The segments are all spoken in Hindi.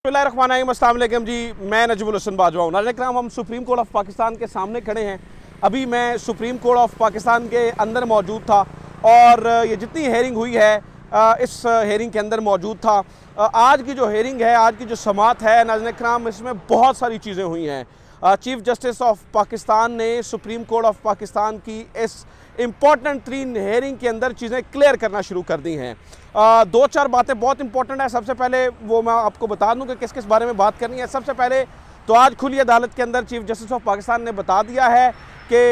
अस्सलाम वालेकुम जी, मैं नजमुल हसन बाजवा हूँ। नाज़रीन इकराम, हम सुप्रीम कोर्ट ऑफ पाकिस्तान के सामने खड़े हैं। अभी मैं सुप्रीम कोर्ट ऑफ पाकिस्तान के अंदर मौजूद था और ये जितनी हेयरिंग हुई है इस हेयरिंग के अंदर मौजूद था। आज की जो हेयरिंग है, आज की जो समात है नाज़रीन इकराम, इसमें बहुत सारी चीज़ें हुई हैं। चीफ जस्टिस ऑफ पाकिस्तान ने सुप्रीम कोर्ट ऑफ पाकिस्तान की इस इम्पॉर्टेंट तरीन हेयरिंग के अंदर चीज़ें क्लियर करना शुरू कर दी हैं। दो चार बातें बहुत इंपॉर्टेंट है। सबसे पहले वो मैं आपको बता दूं कि किस किस बारे में बात करनी है। सबसे पहले तो आज खुली अदालत के अंदर चीफ जस्टिस ऑफ पाकिस्तान ने बता दिया है कि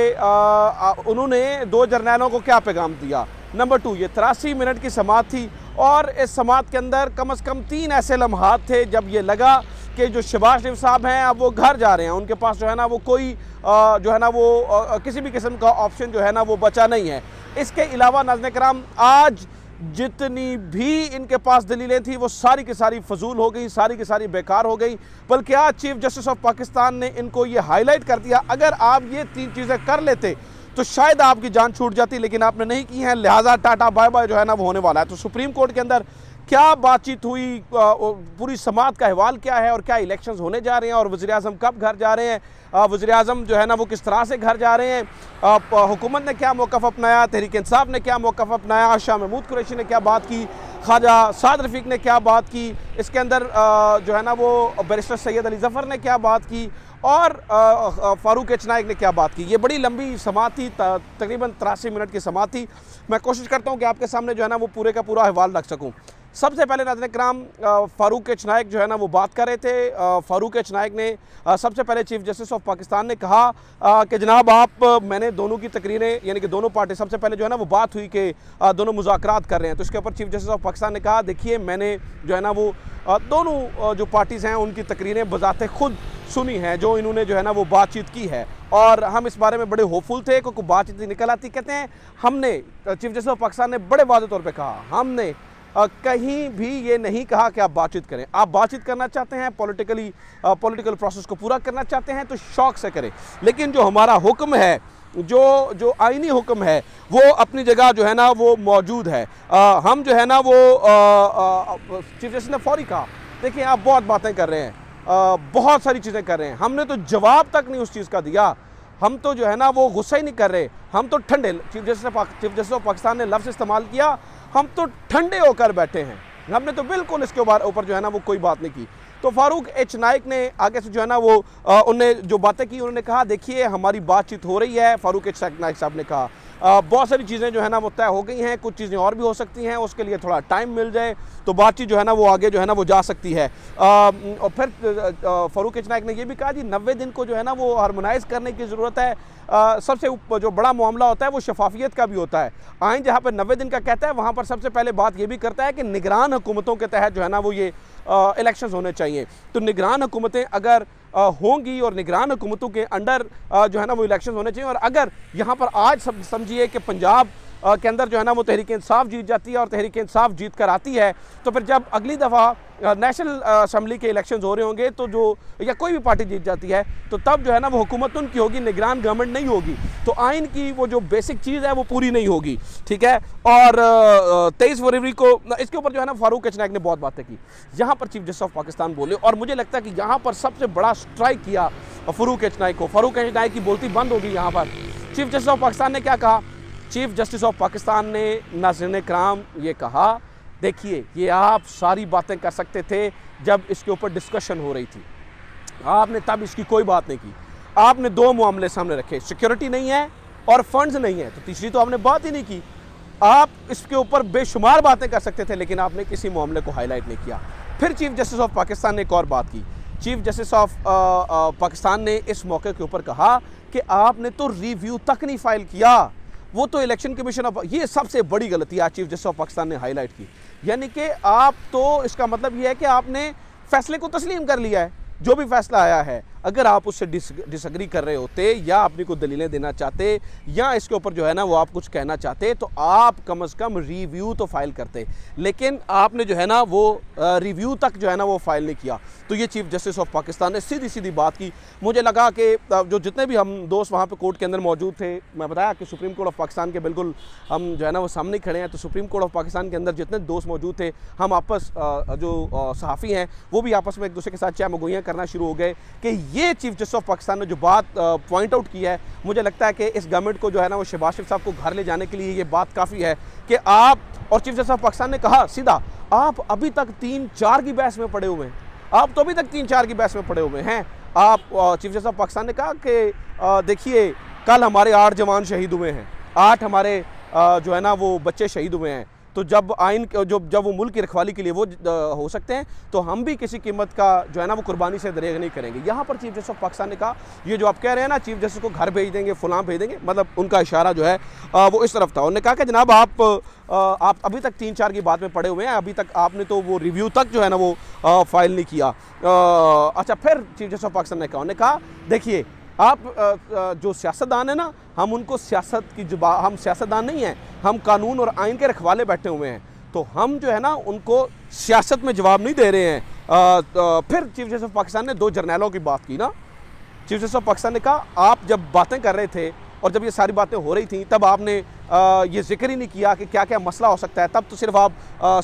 उन्होंने दो जर्नैलों को क्या पैगाम दिया। नंबर 2, ये 83 मिनट की समात थी और इस समात के अंदर कम से कम 3 ऐसे लम्हात थे जब ये लगा कि जो शहबाज शरीफ साहब हैं अब वो घर जा रहे हैं। उनके पास जो है ना वो कोई जो है ना वो किसी भी किस्म का ऑप्शन जो है ना वो बचा नहीं है। इसके अलावा नाज़रीन किराम, आज जितनी भी इनके पास दलीलें थी वो सारी की सारी फजूल हो गई, सारी की सारी बेकार हो गई। बल्कि आज चीफ जस्टिस ऑफ पाकिस्तान ने इनको ये हाईलाइट कर दिया, अगर आप ये 3 चीज़ें कर लेते तो शायद आपकी जान छूट जाती, लेकिन आपने नहीं की है, लिहाजा टाटा बाय बाय जो है ना वो होने वाला है। तो सुप्रीम कोर्ट के अंदर क्या बातचीत हुई, पूरी समात का अहवाल क्या है और क्या इलेक्शंस होने जा रहे हैं और वज़ीर आज़म कब घर जा रहे हैं, वज़ीर आज़म जो है ना वो किस तरह से घर जा रहे हैं, हुकूमत ने क्या मौक़िफ़ अपनाया, तहरीक इंसाफ ने क्या मौक़िफ़ अपनाया, शाह महमूद कुरैशी ने क्या बात की, ख्वाजा साद रफ़ीक ने क्या बात की, इसके अंदर जो है ना वो बैरिस्टर सैयद अली ज़फ़र ने क्या बात की और फ़ारूक एच नाइक ने क्या बात की। ये बड़ी लंबी समात थी, तकरीबन 83 मिनट की समात थी। मैं कोशिश करता हूँ कि आपके सामने जो है ना वो पूरे का पूरा अहवाल रख सकूँ। सबसे पहले नाज़रीन किराम, फ़ारूक एच नाइक जो है ना वो बात कर रहे थे। फ़ारूक एच नाइक ने सबसे पहले चीफ जस्टिस ऑफ पाकिस्तान ने कहा कि जनाब मैंने दोनों की तकरीरें, यानी कि दोनों पार्टी, सबसे पहले जो है ना वो बात हुई कि दोनों मुज़ाकरात कर रहे हैं। तो इसके ऊपर चीफ जस्टिस ऑफ पाकिस्तान ने कहा, देखिए मैंने जो है ना वो दोनों जो पार्टीज़ हैं उनकी तकरीरें बज़ाते खुद सुनी हैं, जो इन्होंने जो है ना वो बातचीत की है और हम इस बारे में बड़े होपफुल थे कि कोई बातचीत निकल आती। कहते हैं हमने, चीफ जस्टिस ऑफ पाकिस्तान ने बड़े वाज़ेह तौर पर कहा, हमने कहीं भी ये नहीं कहा कि आप बातचीत करें। आप बातचीत करना चाहते हैं, पॉलिटिकल प्रोसेस को पूरा करना चाहते हैं तो शौक से करें, लेकिन जो हमारा हुक्म है, जो आईनी हुक्म है, वो अपनी जगह जो है ना वो मौजूद है। हम जो है ना वो चीफ जस्टिस ने फौरी कहा, देखिए आप बहुत बातें कर रहे हैं, बहुत सारी चीज़ें कर रहे हैं, हमने तो जवाब तक नहीं उस चीज़ का दिया, हम तो जो है ना वो गुस्सा ही नहीं कर रहे, हम तो ठंडे, चीफ जस्टिस ऑफ पाकिस्तान ने लफ्ज़ इस्तेमाल किया, हम तो ठंडे होकर बैठे हैं, हमने तो बिल्कुल इसके ऊपर जो है ना वो कोई बात नहीं की। तो फ़ारूक एच नाइक ने आगे से जो है ना वो उन्होंने जो बातें की, उन्होंने कहा देखिए हमारी बातचीत हो रही है। फ़ारूक एच नाइक साहब ने कहा बहुत सारी चीज़ें जो है ना वो तय हो गई हैं, कुछ चीज़ें और भी हो सकती हैं, उसके लिए थोड़ा टाइम मिल जाए तो बातचीत जो है ना वो आगे जो है ना वो जा सकती है। और फिर फ़ारूक एच नाइक ने यह भी कहा जी 90 दिन को जो है ना वो हार्मोनाइज़ करने की ज़रूरत है। सबसे जो बड़ा मामला होता है वो शफाफियत का भी होता है। आइन जहाँ पर 90 दिन का कहता है वहाँ पर सबसे पहले बात ये भी करता है कि निगरान हुकूमतों के तहत जो है ना वो ये इलेक्शंस होने चाहिए। तो निगरान हुकूमतें अगर होंगी और निगरान हुकूमतों के अंडर जो है ना वो इलेक्शंस होने चाहिए। और अगर यहाँ पर आज समझिए कि पंजाब के अंदर जो है ना वो तहरीक इंसाफ जीत जाती है और तहरीक इंसाफ जीत कर आती है, तो फिर जब अगली दफ़ा नेशनल असम्बली के इलेक्शंस हो रहे होंगे तो जो, या कोई भी पार्टी जीत जाती है तो तब जो है ना वो हुकूमत उनकी होगी, निगरान गवर्नमेंट नहीं होगी। तो आइन की वो जो बेसिक चीज़ है वो पूरी नहीं होगी, ठीक है। और 23 फरवरी को इसके ऊपर जो है ना फ़ारूक एच नाइक ने बहुत बातें की। यहाँ पर चीफ जस्टिस ऑफ पाकिस्तान बोले और मुझे लगता है कि यहाँ पर सबसे बड़ा स्ट्राइक किया फ़ारूक एच नाइक को। फ़ारूक एच नाइक की बोलती बंद होगी। यहाँ पर चीफ जस्टिस ऑफ पाकिस्तान ने क्या कहा? चीफ जस्टिस ऑफ पाकिस्तान ने नाज़रीन किराम ये कहा, देखिए ये आप सारी बातें कर सकते थे जब इसके ऊपर डिस्कशन हो रही थी, आपने तब इसकी कोई बात नहीं की। आपने 2 मामले सामने रखे, सिक्योरिटी नहीं है और फंड्स नहीं है, तो तीसरी तो आपने बात ही नहीं की। आप इसके ऊपर बेशुमार बातें कर सकते थे लेकिन आपने किसी मामले को हाईलाइट नहीं किया। फिर चीफ जस्टिस ऑफ पाकिस्तान ने एक और बात की। चीफ जस्टिस ऑफ पाकिस्तान ने इस मौके के ऊपर कहा कि आपने तो रिव्यू तक नहीं फाइल किया, वो तो इलेक्शन कमीशन ऑफ, ये सबसे बड़ी गलती आज चीफ जस्टिस ऑफ पाकिस्तान ने हाईलाइट की। यानी कि आप तो, इसका मतलब ये है कि आपने फैसले को तस्लीम कर लिया है, जो भी फैसला आया है अगर आप उससे डिसएग्री कर रहे होते या अपनी कोई दलीलें देना चाहते या इसके ऊपर जो है ना वो आप कुछ कहना चाहते तो आप कम से कम रिव्यू तो फाइल करते, लेकिन आपने जो है ना वो रिव्यू तक जो है ना वो फाइल नहीं किया। तो ये चीफ जस्टिस ऑफ पाकिस्तान ने सीधी सीधी बात की। मुझे लगा कि जो जितने भी हम दोस्त वहाँ पे कोर्ट के अंदर मौजूद थे, मैं बताया कि सुप्रीम कोर्ट ऑफ पाकिस्तान के बिल्कुल हम जो है ना वो सामने खड़े हैं, तो सुप्रीम कोर्ट ऑफ पाकिस्तान के अंदर जितने दोस्त मौजूद थे, हम आपस जो सहाफ़ी हैं वो भी आपस में एक दूसरे के साथ चाय मगोइयाँ करना शुरू हो गए कि ये चीफ जस्टिस ऑफ पाकिस्तान ने जो बात पॉइंट आउट की है, मुझे लगता है कि इस गवर्नमेंट को जो है ना वो शहबाज शरीफ साहब को घर ले जाने के लिए ये बात काफ़ी है कि आप, और चीफ जस्टिस ऑफ पाकिस्तान ने कहा सीधा, आप अभी तक 3-4 की बहस में पड़े हुए हैं, आप तो अभी तक 3-4 की बहस में पड़े हुए हैं। आप चीफ जस्टिस ऑफ पाकिस्तान ने कहा कि देखिए कल हमारे 8 जवान शहीद हुए हैं, 8 हमारे जो है ना वो बच्चे शहीद हुए हैं, तो जब आइन जब वो मुल्क की रखवाली के लिए वो हो सकते हैं तो हम भी किसी कीमत का जो है ना वो कुर्बानी से दरेग नहीं करेंगे। यहाँ पर चीफ जस्टिस ऑफ पाकिस्तान ने कहा ये जो आप कह रहे हैं ना चीफ जस्टिस को घर भेज देंगे, फलां भेज देंगे, मतलब उनका इशारा जो है वो इस तरफ था। उन्होंने कहा कि जनाब आप अभी तक 3-4 की बात में पड़े हुए हैं, अभी तक आपने तो वो रिव्यू तक जो है ना वो फाइल नहीं किया। अच्छा, फिर चीफ जस्टिस ऑफ पाकिस्तान ने कहा देखिए आप जो सियासतदान है ना, हम उनको सियासत की हम सियासतदान नहीं हैं, हम कानून और आइन के रखवाले बैठे हुए हैं, तो हम जो है ना उनको सियासत में जवाब नहीं दे रहे हैं। फिर चीफ जस्टिस ऑफ पाकिस्तान ने 2 जर्नैलों की बात की ना। चीफ जस्टिस ऑफ पाकिस्तान ने कहा आप जब बातें कर रहे थे और जब ये सारी बातें हो रही थी तब आपने ये जिक्र ही नहीं किया कि क्या क्या मसला हो सकता है, तब तो सिर्फ आप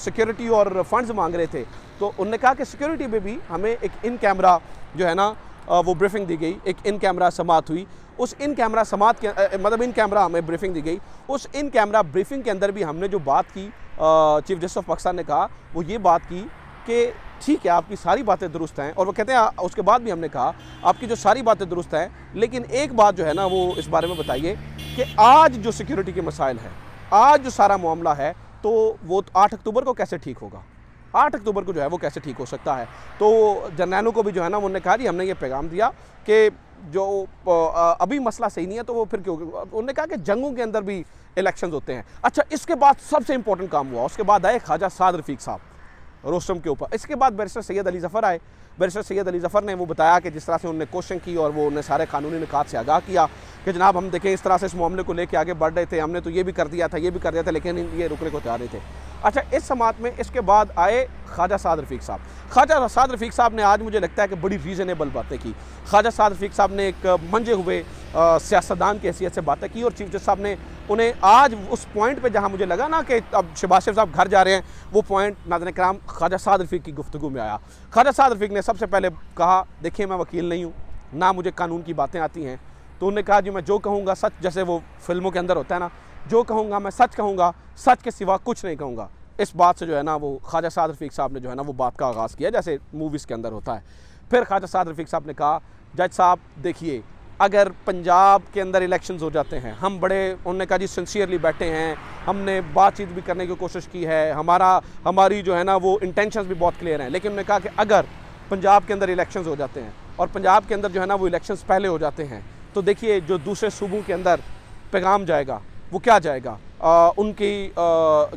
सिक्योरिटी और फंड्स मांग रहे थे। तो उन्होंने कहा कि सिक्योरिटी में भी हमें एक इन कैमरा जो है ना वो ब्रीफिंग दी गई, एक इन कैमरा समात हुई, उस इन कैमरा समात के मतलब इन कैमरा हमें ब्रीफिंग दी गई, उस इन कैमरा ब्रीफिंग के अंदर भी हमने जो बात की, चीफ जस्टिस ऑफ पाकिस्तान ने कहा वो ये बात की कि ठीक है आपकी सारी बातें दुरुस्त हैं, और वो कहते हैं उसके बाद भी हमने कहा आपकी जो सारी बातें दुरुस्त हैं, लेकिन एक बात जो है ना वो इस बारे में बताइए कि आज जो सिक्योरिटी के मसाइल हैं, आज जो सारा मामला है, तो वो 8 अक्टूबर को कैसे ठीक होगा, 8 अक्टूबर को जो है वो कैसे ठीक हो सकता है। तो जर्नैलों को भी जो है ना उन्होंने कहा जी हमने ये पैगाम दिया कि जो अभी मसला सही नहीं है तो वो फिर क्यों, उन्होंने कहा कि जंगों के अंदर भी इलेक्शंस होते हैं। अच्छा, इसके बाद सबसे इंपॉर्टेंट काम हुआ, उसके बाद आए ख्वाजा साद रफ़ीक साहब रोस्टम के ऊपर, इसके बाद बैरिस्टर सैयद अली ज़फ़र आए। बैरिस्टर सैयद अली ज़फ़र ने वो बताया कि जिस तरह से उन्होंने क्वेश्चन की और वो उन्हें सारे कानूनी निकात से आगाह किया कि जनाब हम देखें इस तरह से इस मामले को लेकर आगे बढ़ रहे थे, हमने तो ये भी कर दिया था, ये भी कर दिया था, लेकिन ये रुकने को तैयार नहीं थे। अच्छा, इस समात में इसके बाद आए ख्वाजा साद रफ़ीक साहब। ख्वाजा साद रफ़ीक साहब ने आज मुझे लगता है कि बड़ी रीज़नेबल बातें की। ख्वाजा साद रफ़ीक साहब ने एक मंजे हुए सियासतदान की हैसियत से बातें की, और चीफ जस्टिस साहब ने उन्हें आज उस पॉइंट पे जहाँ मुझे लगा ना कि अब शहबाज शरीफ साहब घर जा रहे हैं, वो पॉइंट नाज़रीन किराम ख्वाजा साद रफ़ीक की गुफ्तगू में आया। ख्वाजा साद रफ़ीक ने सबसे पहले कहा देखिए मैं वकील नहीं हूँ, ना मुझे कानून की बातें आती हैं, तो उन्होंने कहा जी मैं जो कहूँगा सच, जैसे वो फिल्मों के अंदर होता है ना, जो कहूँगा मैं सच कहूँगा, सच के सिवा कुछ नहीं कहूँगा। इस बात से जो है ना वो ख्वाजा साद रफ़ीक साहब ने जो है ना वो बात का आगाज़ किया जैसे मूवीज़ के अंदर होता है। फिर ख्वाजा साद रफ़ीक साहब ने कहा जज साहब देखिए अगर पंजाब के अंदर इलेक्शंस हो जाते हैं, हम बड़े, उन्होंने कहा जी सिंसियरली बैठे हैं, हमने बातचीत भी करने की कोशिश की है, हमारी जो है ना वो इंटेंशंस भी बहुत क्लियर हैं, लेकिन उन्होंने कहा कि अगर पंजाब के अंदर इलेक्शंस हो जाते हैं और पंजाब के अंदर जो है ना वो इलेक्शंस पहले हो जाते हैं, तो देखिए जो दूसरे सूबों के अंदर पैगाम जाएगा वो क्या जाएगा, उनकी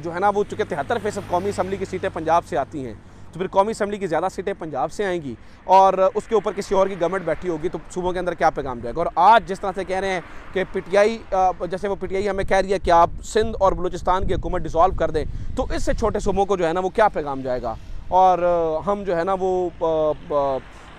जो है ना वो चूँकि 73% कौमी असम्बली की सीटें पंजाब से आती हैं, तो फिर कौमी असम्बली की ज़्यादा सीटें पंजाब से आएंगी और उसके ऊपर किसी और की गवर्नमेंट बैठी होगी, तो सूबों के अंदर क्या पैगाम जाएगा। और आज जिस तरह से कह रहे हैं कि पीटीआई, जैसे वो पीटीआई हमें कह रही है कि आप सिंध और बलूचिस्तान की हुकूमत डिसॉल्व कर दें, तो इससे छोटे सूबों को जो है ना वो क्या पैगाम जाएगा। और हम जो है ना वो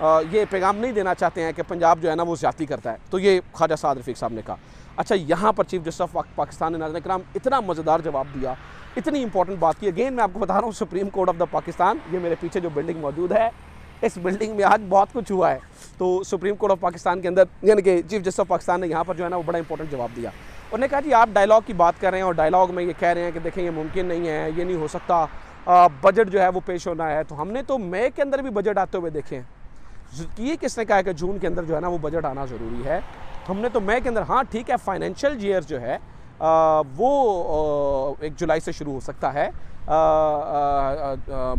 ये पैगाम नहीं देना चाहते हैं कि पंजाब जो है ना वो ज़्यादती करता है। तो ये ख्वाजा साद रफ़ीक साहब ने कहा। अच्छा, यहाँ पर चीफ जस्टिस ऑफ पाकिस्तान ने नाज़रीन किराम इतना मज़ेदार जवाब दिया, इतनी इंपॉर्टेंट बात की। अगेन मैं आपको बता रहा हूँ supreme court of the Pakistan, ये मेरे पीछे जो बिल्डिंग मौजूद है, इस बिल्डिंग में आज बहुत कुछ हुआ है। तो सुप्रीम कोर्ट ऑफ पाकिस्तान के अंदर यानी कि चीफ जस्टिस ऑफ पाकिस्तान ने यहाँ पर जो है ना वो बड़ा इंपॉर्टेंट जवाब दिया। उन्होंने कहा जी आप डायलॉग की बात कर रहे हैं और डायलॉग में ये कह रहे हैं कि देखें ये मुमकिन नहीं है, ये नहीं हो सकता, बजट जो है वो पेश होना है। तो हमने तो मई के अंदर भी बजट आते हुए देखे हैं। ये किसने कहा कि जून के अंदर जो है ना वो बजट आना ज़रूरी है। हमने तो मई के अंदर, हाँ ठीक है फाइनेंशियल ईयर जो है वो 1 जुलाई से शुरू हो सकता है,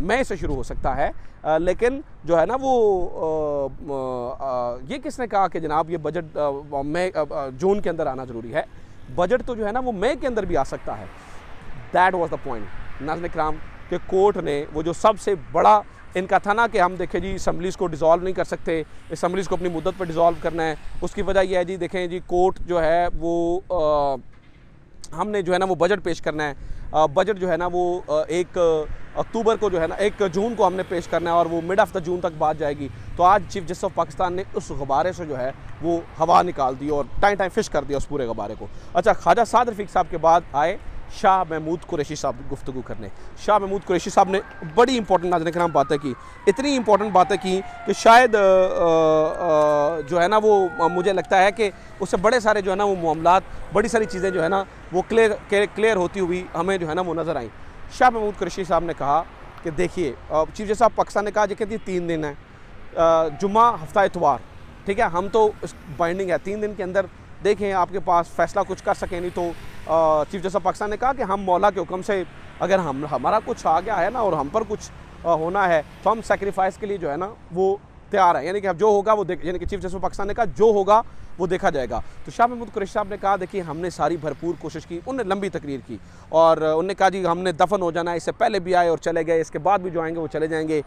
मई से शुरू हो सकता है, लेकिन जो है ना वो ये किसने कहा कि जनाब ये बजट मई जून के अंदर आना ज़रूरी है। बजट तो जो है ना वो मई के अंदर भी आ सकता है। दैट वाज द पॉइंट नाज़रीन किराम कि कोर्ट ने वो जो सबसे बड़ा इनका था ना कि हम देखें जी असम्बलीज़ को डिज़ोल्व नहीं कर सकते, असम्बलीज़ को अपनी मुद्दत पर डिज़ोल्व करना है। उसकी वजह यह है जी, देखें जी कोर्ट जो है वो हमने जो है ना वो बजट पेश करना है। बजट जो है ना वो 1 अक्टूबर को जो है ना 1 जून को हमने पेश करना है और वो मिड ऑफ द जून तक बात जाएगी। तो आज चीफ जस्टिस ऑफ पाकिस्तान ने उस गुब्बारे से जो है वो हवा निकाल दी और टाइम फिश कर दिया उस पूरे गुब्बारे को। अच्छा, ख्वाजा साद रफ़ीक साहब के बाद आए शाह महमूद कुरैशी साहब गुफ्तगू करने। शाह महमूद कुरैशी साहब ने बड़ी इंपॉर्टेंट नाज़रीन किराम बातें की, इतनी इंपॉर्टेंट बातें की कि शायद जो है ना वो मुझे लगता है कि उससे बड़े सारे जो है ना वो मामलात, बड़ी सारी चीज़ें जो है ना वो क्लियर होती हुई हमें जो है ना वो नज़र आई। शाह महमूद कुरैशी साहब ने कहा कि देखिए, चीफ जस्टिस ऑफ पाकिस्तान ने कहा जो कहती 3 दिन है, जुम्मा हफ्ता इतवार, ठीक है, हम तो बाइंडिंग है 3 दिन के अंदर देखें आपके पास फ़ैसला कुछ कर सकें। नहीं तो चीफ जस्टिस ऑफ पाकिस्तान ने कहा कि हम मौला के हुक्म से अगर हमारा कुछ आ गया है ना और हम पर कुछ होना है तो हम सेक्रीफाइस के लिए जो है ना वो तैयार है, यानी कि अब जो होगा वो यानी कि चीफ जस्टिस ऑफ पाकिस्तान ने कहा जो होगा वो देखा जाएगा। तो शाह महमूद कुरैशी साहब ने कहा देखिए हमने सारी भरपूर कोशिश की, उन्होंने लंबी तकरीर की और उन्होंने कहा जी हमने दफन हो जाना है, इससे पहले भी आए और चले गए, इसके बाद भी जो आएंगे वो चले जाएंगे।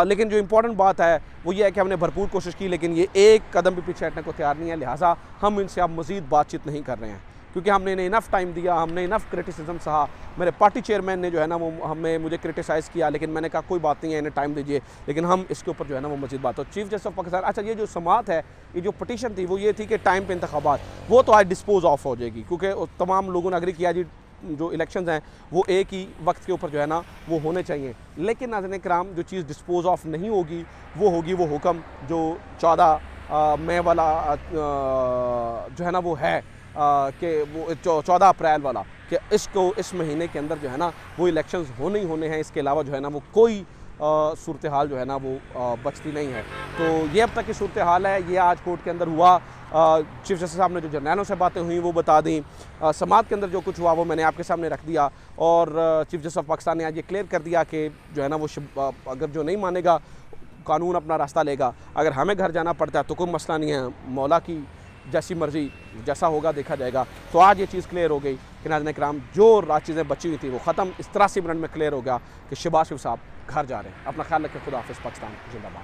लेकिन जो इंपॉर्टेंट बात है वो ये है कि हमने भरपूर कोशिश की लेकिन ये एक कदम भी पीछे हटने को तैयार नहीं है, लिहाजा हम इनसे अब मज़ीद बातचीत नहीं कर रहे हैं क्योंकि हमने इन्हें इनफ टाइम दिया, हमने इनफ क्रिटिसिज्म सहा। मेरे पार्टी चेयरमैन ने जो है ना वो मुझे क्रिटिसाइज़ किया लेकिन मैंने कहा कोई बात नहीं है, इन्हें टाइम दीजिए, लेकिन हम इसके ऊपर जो है ना वो मज़ीद बात हो। चीफ जस्टिस ऑफ पाकिस्तान, अच्छा ये जो समात है, ये जो पटिशन थी वो ये थी कि टाइम पे इंतखाबात, वो तो आज डिस्पोज ऑफ हो जाएगी क्योंकि तमाम लोगों ने एग्री किया जी जो इलेक्शंस हैं वो एक ही वक्त के ऊपर जो है ना वो होने चाहिए। लेकिन नाज़रीन किराम जो चीज़ डिस्पोज ऑफ नहीं होगी वो होगी वो हुक्म जो 14 मई वाला जो है ना वो है कि वो 14 अप्रैल वाला कि इस महीने के अंदर जो है ना वो इलेक्शंस होने ही होने हैं, इसके अलावा जो है ना वो कोई सूरत हाल जो है ना वो बचती नहीं है। तो ये अब तक की सूरत हाल है, ये आज कोर्ट के अंदर हुआ। चीफ जस्टिस साहब ने जो जर्नैलों से बातें हुई वो बता दी, समात के अंदर जो कुछ हुआ वो मैंने आपके सामने रख दिया और चीफ जस्टिस ऑफ पाकिस्तान ने आज ये क्लियर कर दिया कि जो है ना वो अगर जो नहीं मानेगा कानून अपना रास्ता लेगा, अगर हमें घर जाना पड़ता है तो कोई मसला नहीं है, मौला की जैसी मर्ज़ी जैसा होगा देखा जाएगा। तो आज ये चीज़ क्लियर हो गई कि नाज़रीन किराम जो चीज़ें बची हुई थी वो ख़त्म, इस 83 मिनट में क्लियर हो गया कि शहबाज शरीफ साहब घर जा रहे हैं। अपना ख्याल रखें, खुदा हाफ़िज़, पाकिस्तान जिंदाबाद।